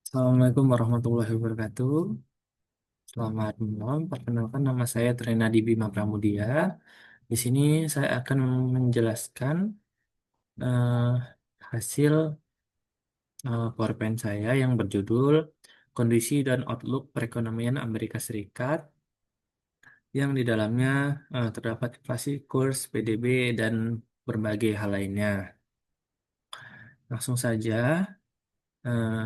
Assalamualaikum warahmatullahi wabarakatuh. Selamat malam. Perkenalkan nama saya Trenadi Bima Pramudia. Di sini saya akan menjelaskan eh, hasil PowerPoint saya yang berjudul Kondisi dan Outlook Perekonomian Amerika Serikat yang di dalamnya terdapat inflasi, kurs, PDB, dan berbagai hal lainnya. Langsung saja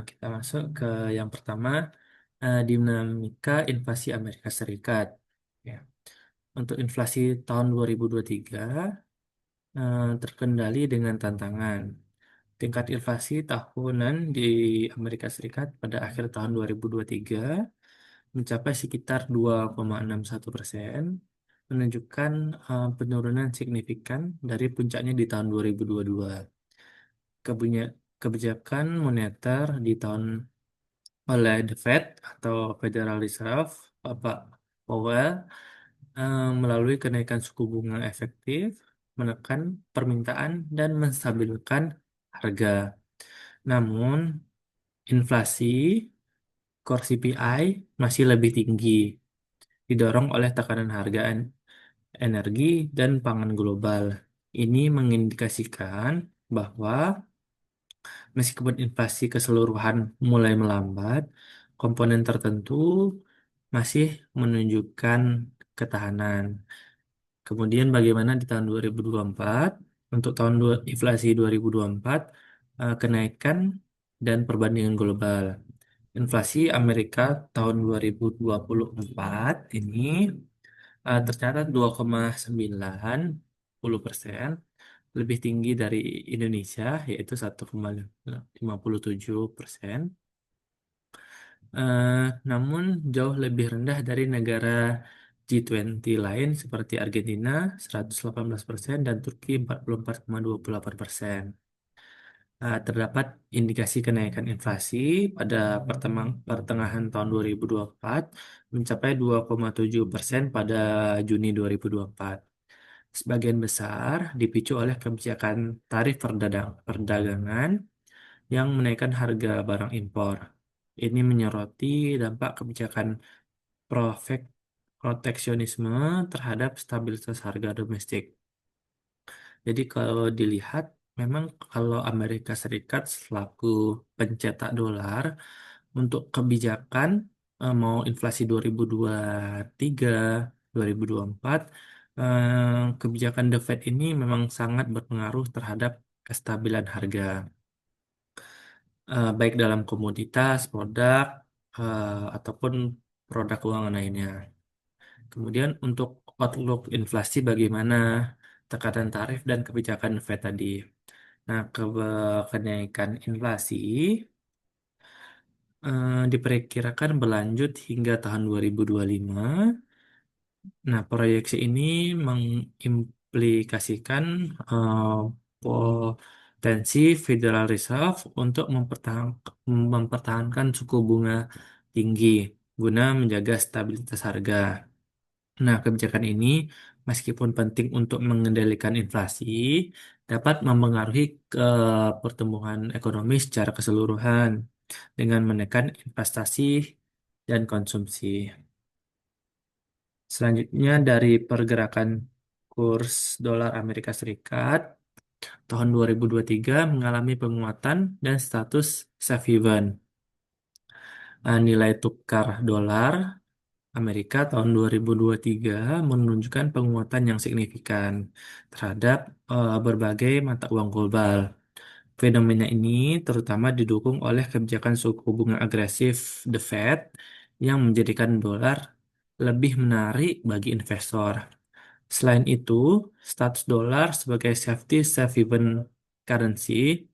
kita masuk ke yang pertama, dinamika inflasi Amerika Serikat. Ya. Untuk inflasi tahun 2023 terkendali dengan tantangan. Tingkat inflasi tahunan di Amerika Serikat pada akhir tahun 2023 mencapai sekitar 2,61%, menunjukkan penurunan signifikan dari puncaknya di tahun 2022. Kebijakan moneter di tahun oleh The Fed atau Federal Reserve, Bapak Powell, melalui kenaikan suku bunga efektif, menekan permintaan dan menstabilkan harga. Namun, inflasi core CPI masih lebih tinggi, didorong oleh tekanan harga energi dan pangan global. Ini mengindikasikan bahwa meskipun inflasi keseluruhan mulai melambat, komponen tertentu masih menunjukkan ketahanan. Kemudian bagaimana di tahun 2024? Untuk inflasi 2024, kenaikan dan perbandingan global. Inflasi Amerika tahun 2024 ini tercatat 2,90%, lebih tinggi dari Indonesia, yaitu 1,57%. Eh, Namun jauh lebih rendah dari negara G20 lain seperti Argentina 118% dan Turki 44,28%. Terdapat indikasi kenaikan inflasi pada pertengahan tahun 2024 mencapai 2,7% pada Juni 2024. Sebagian besar dipicu oleh kebijakan tarif perdagangan yang menaikkan harga barang impor. Ini menyoroti dampak kebijakan profek proteksionisme terhadap stabilitas harga domestik. Jadi kalau dilihat, memang kalau Amerika Serikat selaku pencetak dolar untuk kebijakan mau inflasi 2023, 2024, kebijakan The Fed ini memang sangat berpengaruh terhadap kestabilan harga, baik dalam komoditas, produk, ataupun produk keuangan lainnya. Kemudian untuk outlook inflasi bagaimana tekanan tarif dan kebijakan Fed tadi. Nah, kenaikan inflasi diperkirakan berlanjut hingga tahun 2025. Nah, proyeksi ini mengimplikasikan potensi Federal Reserve untuk mempertahankan suku bunga tinggi guna menjaga stabilitas harga. Nah, kebijakan ini meskipun penting untuk mengendalikan inflasi, dapat mempengaruhi ke pertumbuhan ekonomi secara keseluruhan dengan menekan investasi dan konsumsi. Selanjutnya dari pergerakan kurs dolar Amerika Serikat, tahun 2023 mengalami penguatan dan status safe haven. Nilai tukar dolar Amerika tahun 2023 menunjukkan penguatan yang signifikan terhadap berbagai mata uang global. Fenomena ini terutama didukung oleh kebijakan suku bunga agresif The Fed yang menjadikan dolar lebih menarik bagi investor. Selain itu, status dolar sebagai safety safe haven currency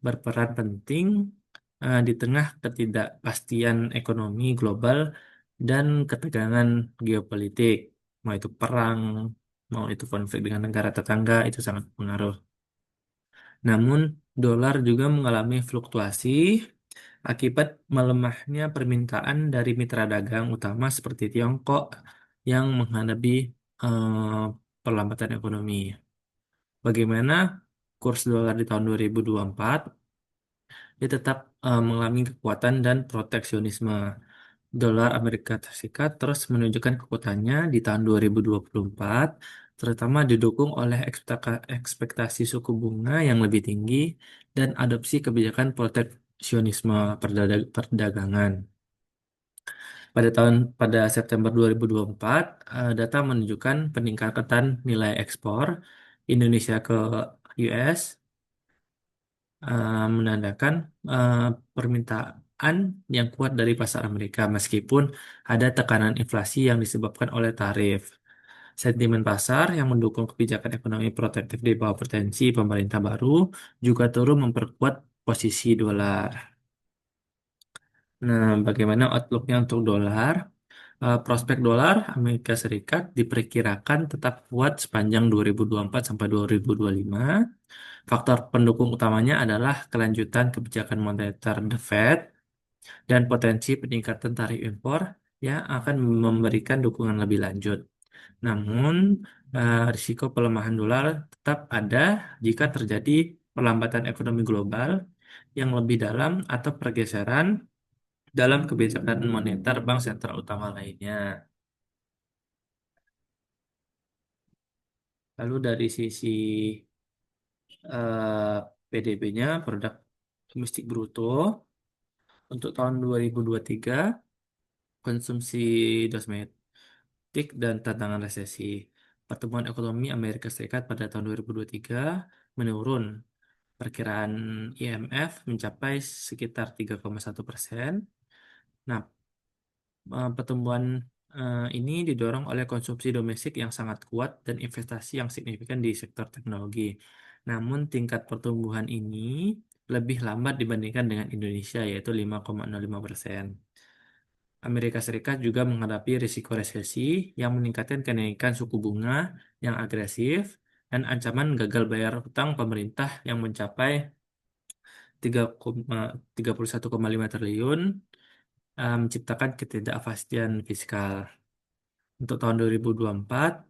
berperan penting di tengah ketidakpastian ekonomi global dan ketegangan geopolitik, mau itu perang, mau itu konflik dengan negara tetangga, itu sangat berpengaruh. Namun, dolar juga mengalami fluktuasi akibat melemahnya permintaan dari mitra dagang utama seperti Tiongkok yang menghadapi eh, perlambatan ekonomi. Bagaimana kurs dolar di tahun 2024? dia tetap mengalami kekuatan dan proteksionisme. Dolar Amerika Serikat terus menunjukkan kekuatannya di tahun 2024, terutama didukung oleh ekspektasi suku bunga yang lebih tinggi dan adopsi kebijakan proteksionisme perdagangan. Pada September 2024, data menunjukkan peningkatan nilai ekspor Indonesia ke US, menandakan eh, permintaan yang kuat dari pasar Amerika meskipun ada tekanan inflasi yang disebabkan oleh tarif. Sentimen pasar yang mendukung kebijakan ekonomi protektif di bawah potensi pemerintah baru juga turut memperkuat posisi dolar. Nah, bagaimana outlooknya untuk dolar? Prospek dolar Amerika Serikat diperkirakan tetap kuat sepanjang 2024 sampai 2025. Faktor pendukung utamanya adalah kelanjutan kebijakan moneter The Fed dan potensi peningkatan tarif impor yang akan memberikan dukungan lebih lanjut. Namun, risiko pelemahan dolar tetap ada jika terjadi perlambatan ekonomi global yang lebih dalam atau pergeseran dalam kebijakan moneter bank sentral utama lainnya. Lalu dari sisi PDB-nya, produk domestik bruto, untuk tahun 2023, konsumsi domestik dan tantangan resesi. Pertumbuhan ekonomi Amerika Serikat pada tahun 2023 menurun. Perkiraan IMF mencapai sekitar 3,1%. Nah, pertumbuhan ini didorong oleh konsumsi domestik yang sangat kuat dan investasi yang signifikan di sektor teknologi. Namun, tingkat pertumbuhan ini lebih lambat dibandingkan dengan Indonesia, yaitu 5,05%. Amerika Serikat juga menghadapi risiko resesi yang meningkatkan kenaikan suku bunga yang agresif dan ancaman gagal bayar utang pemerintah yang mencapai 31,5 triliun, menciptakan ketidakpastian fiskal. Untuk tahun 2024,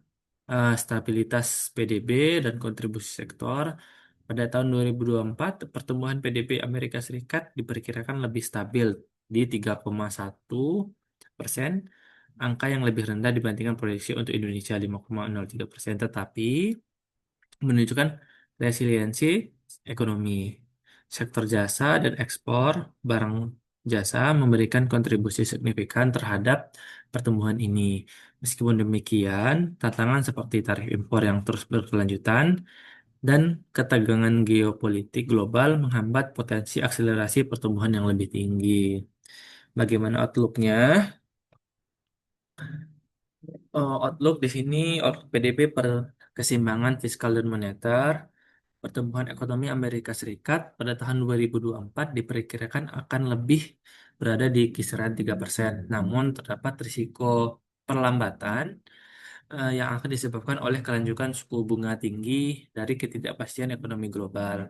stabilitas PDB dan kontribusi sektor. Pada tahun 2024, pertumbuhan PDB Amerika Serikat diperkirakan lebih stabil di 3,1%, angka yang lebih rendah dibandingkan proyeksi untuk Indonesia 5,03%, tetapi menunjukkan resiliensi ekonomi. Sektor jasa dan ekspor barang jasa memberikan kontribusi signifikan terhadap pertumbuhan ini. Meskipun demikian, tantangan seperti tarif impor yang terus berkelanjutan dan ketegangan geopolitik global menghambat potensi akselerasi pertumbuhan yang lebih tinggi. Bagaimana outlook-nya? Outlook di sini, outlook PDB per keseimbangan fiskal dan moneter. Pertumbuhan ekonomi Amerika Serikat pada tahun 2024 diperkirakan akan lebih berada di kisaran 3%. Namun terdapat risiko perlambatan yang akan disebabkan oleh kelanjutan suku bunga tinggi dari ketidakpastian ekonomi global.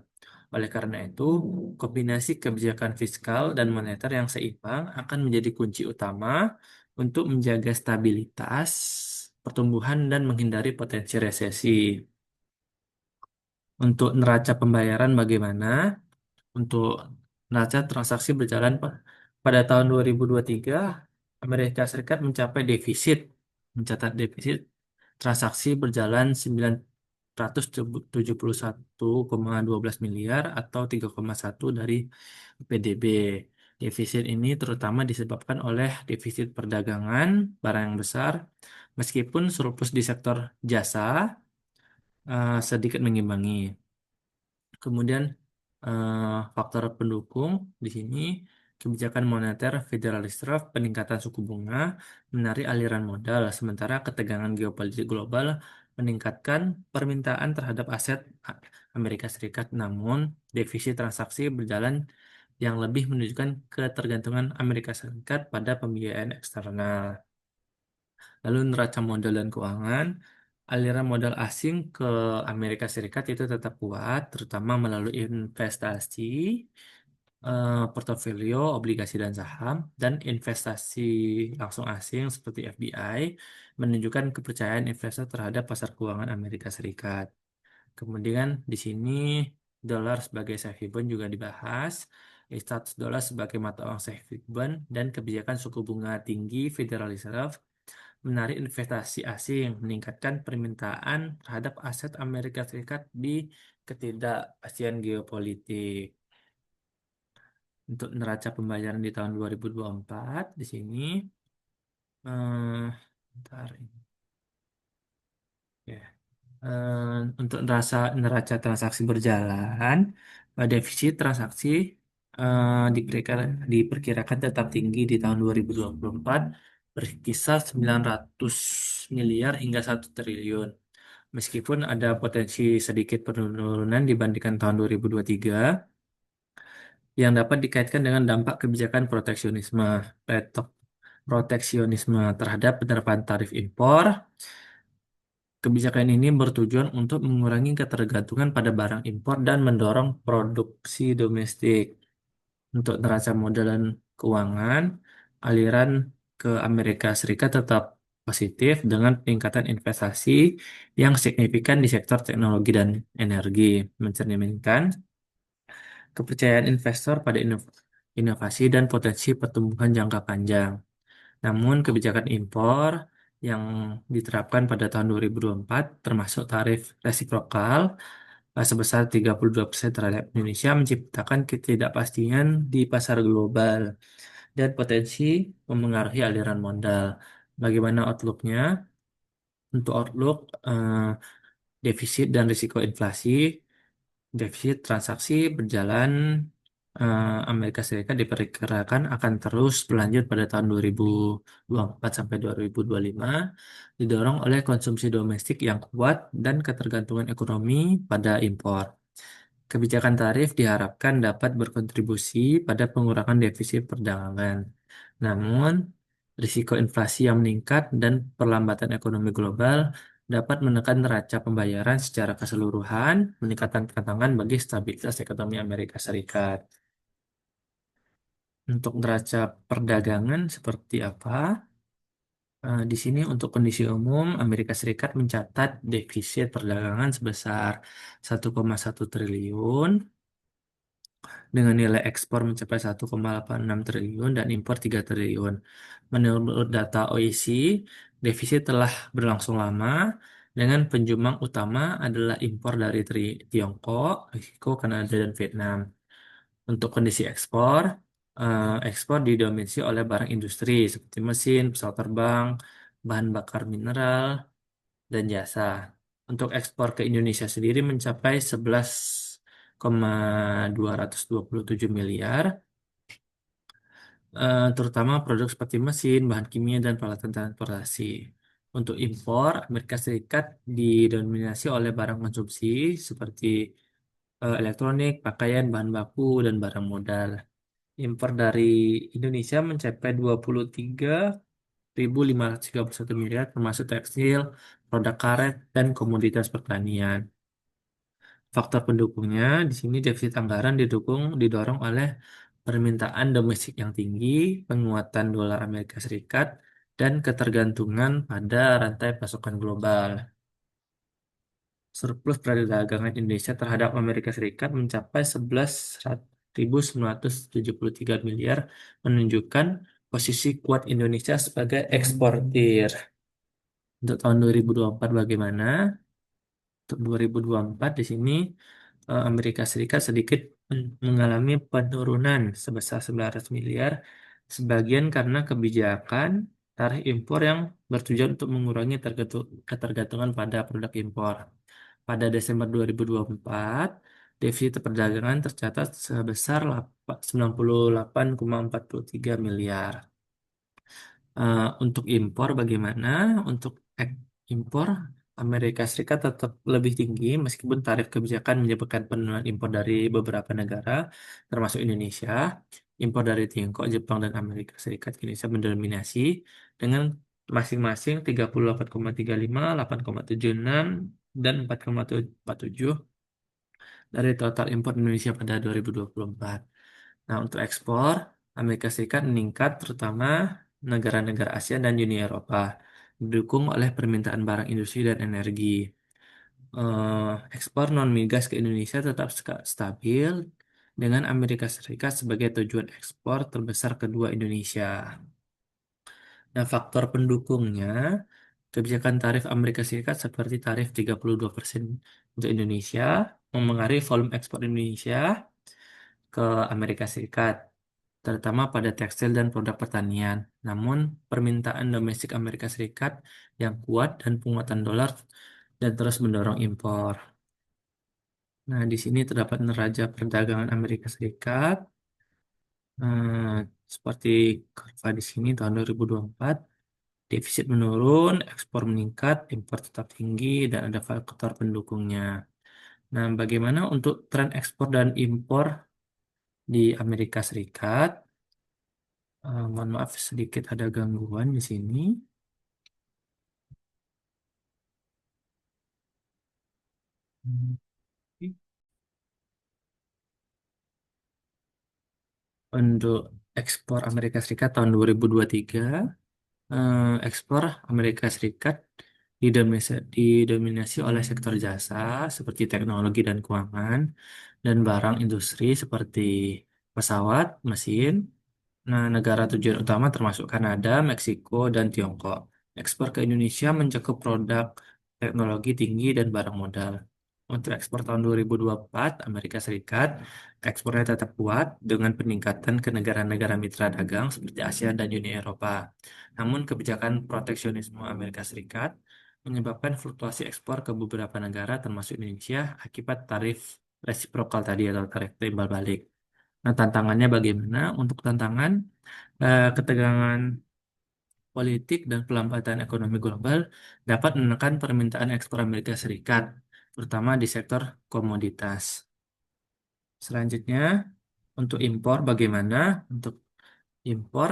Oleh karena itu, kombinasi kebijakan fiskal dan moneter yang seimbang akan menjadi kunci utama untuk menjaga stabilitas pertumbuhan dan menghindari potensi resesi. Untuk neraca pembayaran bagaimana? Untuk neraca transaksi berjalan pada tahun 2023, Amerika Serikat mencatat defisit transaksi berjalan 971,12 miliar atau 3,1 dari PDB. Defisit ini terutama disebabkan oleh defisit perdagangan barang yang besar, meskipun surplus di sektor jasa sedikit mengimbangi. Kemudian faktor pendukung di sini kebijakan moneter Federal Reserve, peningkatan suku bunga, menarik aliran modal, sementara ketegangan geopolitik global meningkatkan permintaan terhadap aset Amerika Serikat. Namun, defisit transaksi berjalan yang lebih menunjukkan ketergantungan Amerika Serikat pada pembiayaan eksternal. Lalu neraca modal dan keuangan, aliran modal asing ke Amerika Serikat itu tetap kuat, terutama melalui investasi, portofolio, obligasi dan saham, dan investasi langsung asing seperti FDI menunjukkan kepercayaan investor terhadap pasar keuangan Amerika Serikat. Kemudian di sini dolar sebagai safe haven juga dibahas. status dolar sebagai mata uang safe haven, dan kebijakan suku bunga tinggi Federal Reserve menarik investasi asing, meningkatkan permintaan terhadap aset Amerika Serikat di ketidakpastian geopolitik. Untuk neraca pembayaran di tahun 2024 di sini, bentar ini. Ya. Untuk neraca transaksi berjalan, defisit transaksi diperkirakan tetap tinggi di tahun 2024, berkisar 900 miliar hingga 1 triliun. Meskipun ada potensi sedikit penurunan dibandingkan tahun 2023, yang dapat dikaitkan dengan dampak kebijakan proteksionisme terhadap penerapan tarif impor. Kebijakan ini bertujuan untuk mengurangi ketergantungan pada barang impor dan mendorong produksi domestik. Untuk neraca modal dan keuangan, aliran ke Amerika Serikat tetap positif dengan peningkatan investasi yang signifikan di sektor teknologi dan energi, mencerminkan kepercayaan investor pada inovasi dan potensi pertumbuhan jangka panjang. Namun, kebijakan impor yang diterapkan pada tahun 2024, termasuk tarif resiprokal sebesar 32% terhadap Indonesia, menciptakan ketidakpastian di pasar global dan potensi memengaruhi aliran modal. Bagaimana outlook-nya? Untuk outlook, defisit dan risiko inflasi. Defisit transaksi berjalan Amerika Serikat diperkirakan akan terus berlanjut pada tahun 2024 sampai 2025, didorong oleh konsumsi domestik yang kuat dan ketergantungan ekonomi pada impor. Kebijakan tarif diharapkan dapat berkontribusi pada pengurangan defisit perdagangan. Namun, risiko inflasi yang meningkat dan perlambatan ekonomi global dapat menekan neraca pembayaran secara keseluruhan, meningkatkan tantangan bagi stabilitas ekonomi Amerika Serikat. Untuk neraca perdagangan seperti apa? Di sini untuk kondisi umum, Amerika Serikat mencatat defisit perdagangan sebesar 1,1 triliun dengan nilai ekspor mencapai 1,86 triliun dan impor 3 triliun. Menurut data OECD, defisit telah berlangsung lama dengan penjumbang utama adalah impor dari Tiongkok, Meksiko, Kanada, dan Vietnam. Untuk kondisi ekspor, ekspor didominasi oleh barang industri seperti mesin, pesawat terbang, bahan bakar mineral, dan jasa. Untuk ekspor ke Indonesia sendiri mencapai 11,227 miliar, terutama produk seperti mesin, bahan kimia, dan peralatan transportasi. Untuk impor, Amerika Serikat didominasi oleh barang konsumsi seperti elektronik, pakaian, bahan baku, dan barang modal. Impor dari Indonesia mencapai 23.531 miliar, termasuk tekstil, produk karet, dan komoditas pertanian. Faktor pendukungnya di sini defisit anggaran didorong oleh permintaan domestik yang tinggi, penguatan dolar Amerika Serikat, dan ketergantungan pada rantai pasokan global. Surplus perdagangan Indonesia terhadap Amerika Serikat mencapai 11.973 miliar, menunjukkan posisi kuat Indonesia sebagai eksportir. Untuk tahun 2024 bagaimana? Untuk 2024 di sini Amerika Serikat sedikit mengalami penurunan sebesar 19 miliar, sebagian karena kebijakan tarif impor yang bertujuan untuk mengurangi ketergantungan pada produk impor. Pada Desember 2024, defisit perdagangan tercatat sebesar 98,43 miliar. Untuk impor bagaimana? Untuk impor Amerika Serikat tetap lebih tinggi meskipun tarif kebijakan menyebabkan penurunan impor dari beberapa negara termasuk Indonesia. Impor dari Tiongkok, Jepang, dan Amerika Serikat ke Indonesia mendominasi dengan masing-masing 38,35, 8,76, dan 4,47 dari total impor Indonesia pada 2024. Nah, untuk ekspor, Amerika Serikat meningkat terutama negara-negara Asia dan Uni Eropa, didukung oleh permintaan barang industri dan energi. Ekspor non-migas ke Indonesia tetap stabil dengan Amerika Serikat sebagai tujuan ekspor terbesar kedua Indonesia. Nah, faktor pendukungnya, kebijakan tarif Amerika Serikat seperti tarif 32% untuk Indonesia memengaruhi volume ekspor Indonesia ke Amerika Serikat, terutama pada tekstil dan produk pertanian. Namun, permintaan domestik Amerika Serikat yang kuat dan penguatan dolar dan terus mendorong impor. Nah, di sini terdapat neraca perdagangan Amerika Serikat. Seperti kurva di sini tahun 2024, defisit menurun, ekspor meningkat, impor tetap tinggi, dan ada faktor pendukungnya. Nah, bagaimana untuk tren ekspor dan impor di Amerika Serikat? Mohon maaf sedikit ada gangguan di sini. Hmm. Untuk ekspor Amerika Serikat tahun 2023, ekspor Amerika Serikat didominasi oleh sektor jasa seperti teknologi dan keuangan, dan barang industri seperti pesawat, mesin. Nah, negara tujuan utama termasuk Kanada, Meksiko, dan Tiongkok. Ekspor ke Indonesia mencakup produk teknologi tinggi dan barang modal. Untuk ekspor tahun 2024, Amerika Serikat ekspornya tetap kuat dengan peningkatan ke negara-negara mitra dagang seperti Asia dan Uni Eropa. Namun, kebijakan proteksionisme Amerika Serikat menyebabkan fluktuasi ekspor ke beberapa negara termasuk Indonesia akibat tarif resiprokal tadi atau tarif timbal balik. Nah, tantangannya bagaimana? Untuk tantangan, ketegangan politik dan pelambatan ekonomi global dapat menekan permintaan ekspor Amerika Serikat, terutama di sektor komoditas. Selanjutnya, untuk impor bagaimana? Untuk impor,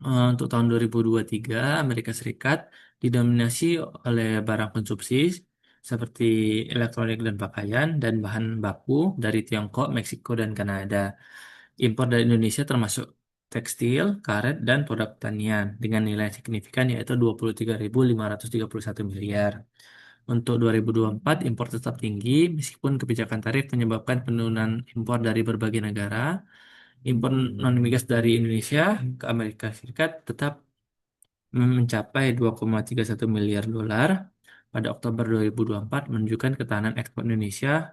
untuk tahun 2023, Amerika Serikat didominasi oleh barang konsumsi seperti elektronik dan pakaian dan bahan baku dari Tiongkok, Meksiko, dan Kanada. Impor dari Indonesia termasuk tekstil, karet, dan produk pertanian dengan nilai signifikan yaitu 23.531 miliar. Untuk 2024, impor tetap tinggi meskipun kebijakan tarif menyebabkan penurunan impor dari berbagai negara. Impor non-migas dari Indonesia ke Amerika Serikat tetap mencapai 2,31 miliar dolar pada Oktober 2024, menunjukkan ketahanan ekspor Indonesia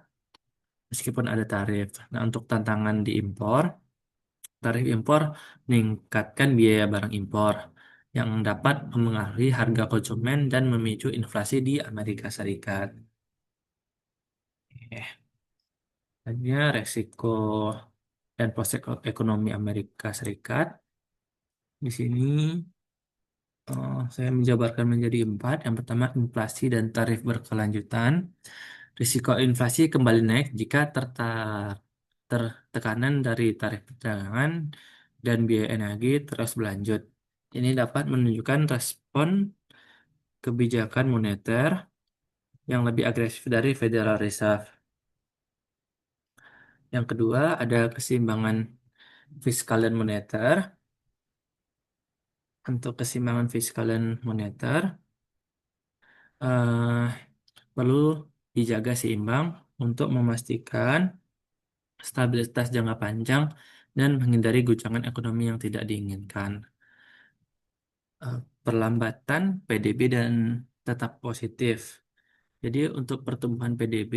meskipun ada tarif. Nah, untuk tantangan di impor, tarif impor meningkatkan biaya barang impor yang dapat mempengaruhi harga konsumen dan memicu inflasi di Amerika Serikat. Hanya resiko dan prospek ekonomi Amerika Serikat. Di sini saya menjabarkan menjadi empat. Yang pertama, inflasi dan tarif berkelanjutan. Risiko inflasi kembali naik jika tertekanan dari tarif perdagangan dan biaya energi terus berlanjut. Ini dapat menunjukkan respon kebijakan moneter yang lebih agresif dari Federal Reserve. Yang kedua, ada keseimbangan fiskal dan moneter. Untuk keseimbangan fiskal dan moneter, eh, perlu dijaga seimbang untuk memastikan stabilitas jangka panjang dan menghindari guncangan ekonomi yang tidak diinginkan. Perlambatan PDB dan tetap positif. Jadi untuk pertumbuhan PDB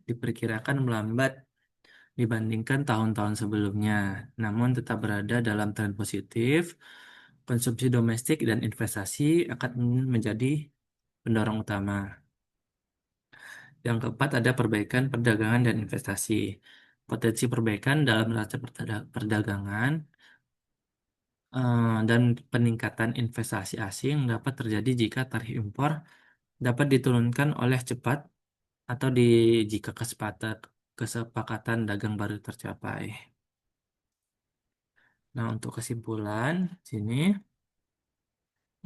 diperkirakan melambat dibandingkan tahun-tahun sebelumnya, namun tetap berada dalam tren positif. Konsumsi domestik dan investasi akan menjadi pendorong utama. Yang keempat ada perbaikan perdagangan dan investasi. Potensi perbaikan dalam neraca perdagangan dan peningkatan investasi asing dapat terjadi jika tarif impor dapat diturunkan oleh cepat atau jika kesepakatan dagang baru tercapai. Nah, untuk kesimpulan sini,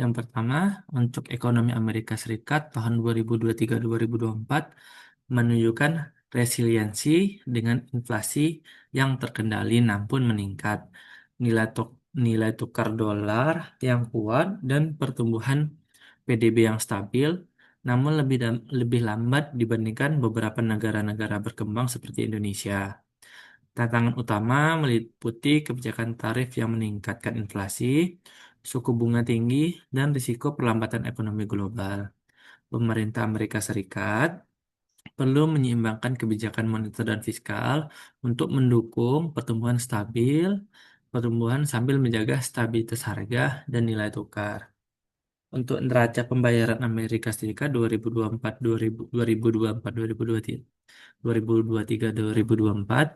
yang pertama, untuk ekonomi Amerika Serikat tahun 2023-2024 menunjukkan resiliensi dengan inflasi yang terkendali namun meningkat, nilai nilai tukar dolar yang kuat dan pertumbuhan PDB yang stabil, namun lebih lambat dibandingkan beberapa negara-negara berkembang seperti Indonesia. Tantangan utama meliputi kebijakan tarif yang meningkatkan inflasi, suku bunga tinggi, dan risiko perlambatan ekonomi global. Pemerintah Amerika Serikat perlu menyeimbangkan kebijakan moneter dan fiskal untuk mendukung pertumbuhan sambil menjaga stabilitas harga dan nilai tukar. Untuk neraca pembayaran Amerika Serikat 2024 2024 2023 2024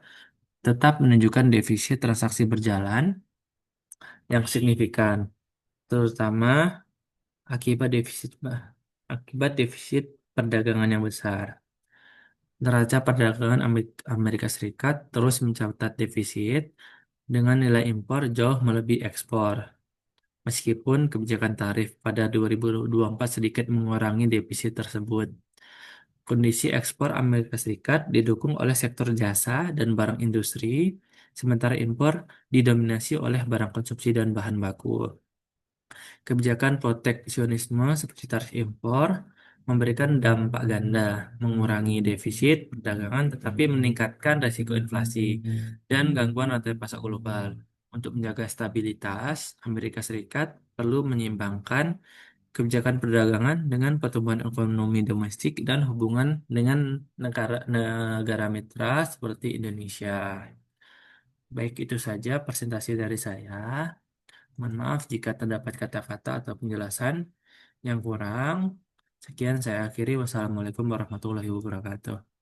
tetap menunjukkan defisit transaksi berjalan yang signifikan, terutama akibat defisit perdagangan yang besar. Neraca perdagangan Amerika Serikat terus mencatat defisit dengan nilai impor jauh melebihi ekspor. Meskipun kebijakan tarif pada 2024 sedikit mengurangi defisit tersebut. Kondisi ekspor Amerika Serikat didukung oleh sektor jasa dan barang industri, sementara impor didominasi oleh barang konsumsi dan bahan baku. Kebijakan proteksionisme seperti tarif impor memberikan dampak ganda, mengurangi defisit perdagangan tetapi meningkatkan risiko inflasi dan gangguan rantai pasok global. Untuk menjaga stabilitas, Amerika Serikat perlu menyeimbangkan kebijakan perdagangan dengan pertumbuhan ekonomi domestik dan hubungan dengan negara mitra seperti Indonesia. Baik, itu saja presentasi dari saya. Mohon maaf jika terdapat kata-kata atau penjelasan yang kurang. Sekian saya akhiri. Wassalamualaikum warahmatullahi wabarakatuh.